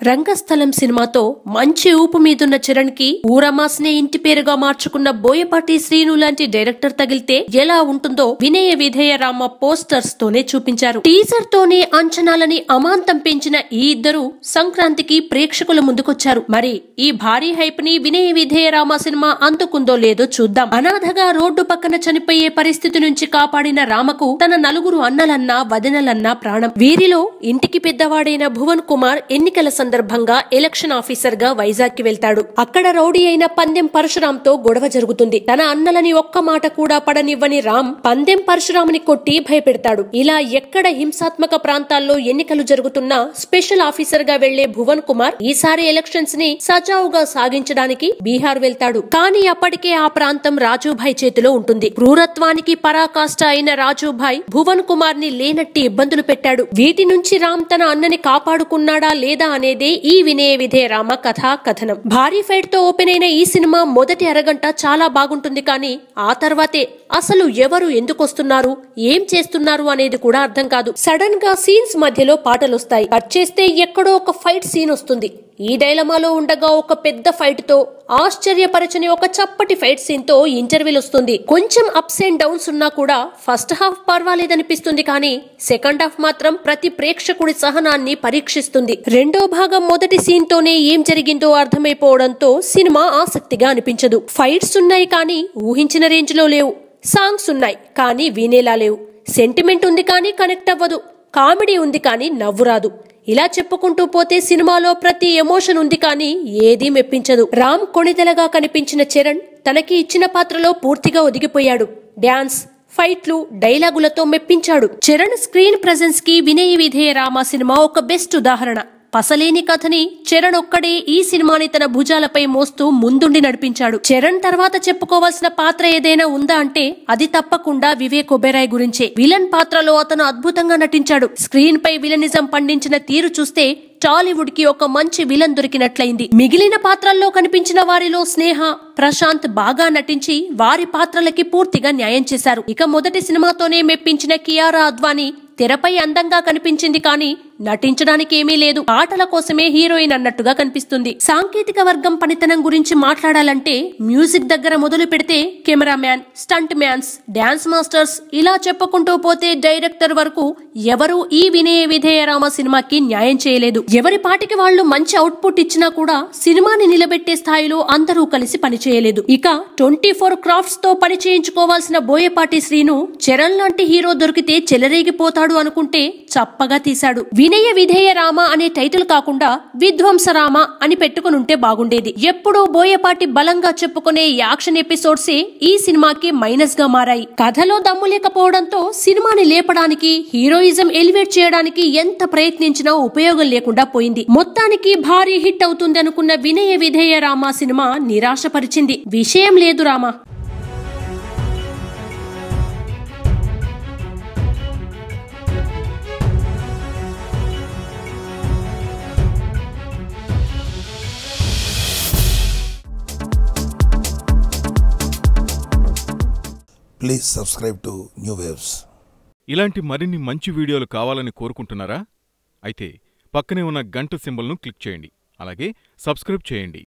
రంగస్థలం సినిమాతో మంచి ఊపు మీదున్న చరణ్ కి ఊరమాస్నే ఇంటి పేరుగా మార్చుకున్న బోయపాటి శ్రీను లాంటి డైరెక్టర్ తగిలితే ఎలా ఉంటుందో వినయ విధేయ రామ పోస్టర్స్ తోనే చూపించారు. టీజర్ తోనే అంచనాలని అమాంతం పెంచిన ఈ ఇద్దరు సంక్రాంతికి ప్రేక్షకుల ముందుకొచ్చారు. మరి ఈ భారీ హైప్ ని వినయ విధేయ రామ సినిమా అందుకుందో లేదో చూద్దాం. అనాథగా రోడ్డు పక్కన చనిపోయే పరిస్థితి నుంచి కాపాడిన రామకు తన నలుగురు అన్నలన్నా వదినలన్నా ప్రాణం. వీరిలో ఇంటికి పెద్దవాడైన భువన్ కుమార్ ఎన్నికల సందర్భంగా ఎలక్షన్ ఆఫీసర్ గా వైజాగ్ కి వెళ్తాడు. అక్కడ రౌడీ అయిన పందెం పరశురాంతో గొడవ జరుగుతుంది. తన అన్నలని ఒక్క మాట కూడా పడనివ్వని రామ్ పందెం పరశురాముని కొట్టి భయపెడతాడు. ఇలా ఎక్కడ హింసాత్మక ప్రాంతాల్లో ఎన్నికలు జరుగుతున్నా స్పెషల్ ఆఫీసర్ గా వెళ్లే భువన్ కుమార్ ఈసారి ఎలక్షన్స్ ని సజావుగా సాగించడానికి బీహార్ వెళ్తాడు. కానీ అప్పటికే ఆ ప్రాంతం రాజుభాయ్ చేతిలో ఉంటుంది. క్రూరత్వానికి పరాకాష్ట అయిన రాజుభాయ్ భువన్ కుమార్ ని లేనట్టి ఇబ్బందులు పెట్టాడు. వీటి నుంచి రామ్ తన అన్నని కాపాడుకున్నాడా లేదా అనేదే ఈ వినయ విధేయ రామ కథా కథనం. భారీ ఫైట్ తో ఓపెన్ అయిన ఈ సినిమా మొదటి అరగంట చాలా బాగుంటుంది. కానీ ఆ తర్వాతే అసలు ఎవరు ఎందుకొస్తున్నారు, ఏం చేస్తున్నారు అనేది కూడా అర్థం కాదు. సడన్ గా సీన్స్ మధ్యలో పాటలొస్తాయి. కట్ చేస్తే ఎక్కడో ఒక ఫైట్ సీన్ వస్తుంది. ఈ డైలమాలో ఉండగా ఒక పెద్ద ఫైట్ తో ఆశ్చర్యపరచని ఒక చప్పటి ఫైట్ సీన్ తో ఇంటర్వ్యూల్ వస్తుంది. కొంచెం అప్స్ అండ్ డౌన్స్ ఉన్నా కూడా ఫస్ట్ హాఫ్ పర్వాలేదనిపిస్తుంది. కానీ సెకండ్ హాఫ్ మాత్రం ప్రతి ప్రేక్షకుడి సహనాన్ని పరీక్షిస్తుంది. రెండో భాగం మొదటి సీన్ తోనే ఏం జరిగిందో అర్థమైపోవడంతో సినిమా ఆసక్తిగా అనిపించదు. ఫైట్స్ ఉన్నాయి కానీ ఊహించిన రేంజ్ లో లేవు. సాంగ్స్ ఉన్నాయి కానీ వినేలా లేవు. సెంటిమెంట్ ఉంది కానీ కనెక్ట్ అవ్వదు. కామెడీ ఉంది కానీ నవ్వు రాదు. ఇలా చెప్పుకుంటూ పోతే సినిమాలో ప్రతి ఎమోషన్ ఉంది కానీ ఏదీ మెప్పించదు. రామ్ కొణిదెలగా కనిపించిన చరణ్ తనకి ఇచ్చిన పాత్రలో పూర్తిగా ఒదిగిపోయాడు. డాన్స్, ఫైట్లు, డైలాగులతో మెప్పించాడు. చరణ్ స్క్రీన్ ప్రెజెన్స్ కి వినయ విధేయ రామ సినిమా ఒక బెస్ట్ ఉదాహరణ. పసలేని కథని చరణ్ ఒక్కడే ఈ సినిమాని తన భుజాలపై మోస్తూ ముందుండి నడిపించాడు. చరణ్ తర్వాత చెప్పుకోవాల్సిన పాత్ర ఏదైనా ఉందా అంటే అది తప్పకుండా వివేక్ ఒబెరాయ్ గురించే. విలన్ పాత్రలో అతను అద్భుతంగా నటించాడు. స్క్రీన్ పై విలనిజం పండించిన తీరు చూస్తే టాలీవుడ్ కి ఒక మంచి విలన్ దొరికినట్లయింది. మిగిలిన పాత్రల్లో కనిపించిన వారిలో స్నేహ, ప్రశాంత్ బాగా నటించి వారి పాత్రలకి పూర్తిగా న్యాయం చేశారు. ఇక మొదటి సినిమాతోనే మెప్పించిన కియారా అద్వానీ తెరపై అందంగా కనిపించింది కానీ నటించడానికి ఏమీ లేదు. ఆటల కోసమే హీరోయిన్ అన్నట్టుగా కనిపిస్తుంది. సాంకేతిక వర్గం పనితనం గురించి మాట్లాడాలంటే మ్యూజిక్ దగ్గర మొదలు పెడితే cameraman, stunt mans, dance masters ఇలా చెప్పుకుంటూ పోతే డైరెక్టర్ వరకు ఎవరూ ఈ వినయ విధేయ రామ సినిమాకి న్యాయం చేయలేదు. ఎవరి పాటికి వాళ్లు మంచి అవుట్పుట్ ఇచ్చినా కూడా సినిమాని నిలబెట్టే స్థాయిలో అందరూ కలిసి పనిచేయలేదు. ఇక 24 క్రాఫ్ట్స్ తో పని చేయించుకోవాల్సిన బోయపాటి శ్రీను చరణ్ లాంటి హీరో దొరికితే చెలరేగిపోతాడు అనుకుంటే చప్పగా తీశాడు. వినయ విధేయ రామ అనే టైటిల్ కాకుండా విధ్వంస రామ అని పెట్టుకునుంటే బాగుండేది. ఎప్పుడూ బోయపాటి బలంగా చెప్పుకునే యాక్షన్ ఎపిసోడ్సే ఈ సినిమాకి మైనస్ గా మారాయి. కథలో దమ్ము లేకపోవడంతో సినిమాని లేపడానికి, హీరోయిజం ఎలివేట్ చేయడానికి ఎంత ప్రయత్నించినా ఉపయోగం లేకుండా పోయింది. మొత్తానికి భారీ హిట్ అవుతుంది అనుకున్న వినయ విధేయ రామ సినిమా నిరాశపరిచింది. విషయం లేదు Rama. Please subscribe to new waves. ఇలాంటి మరిన్ని మంచి వీడియోలు కావాలని కోరుకుంటున్నారా? అయితే పక్కనే ఉన్న గంట సింబల్ను క్లిక్ చేయండి. అలాగే సబ్స్క్రైబ్ చేయండి.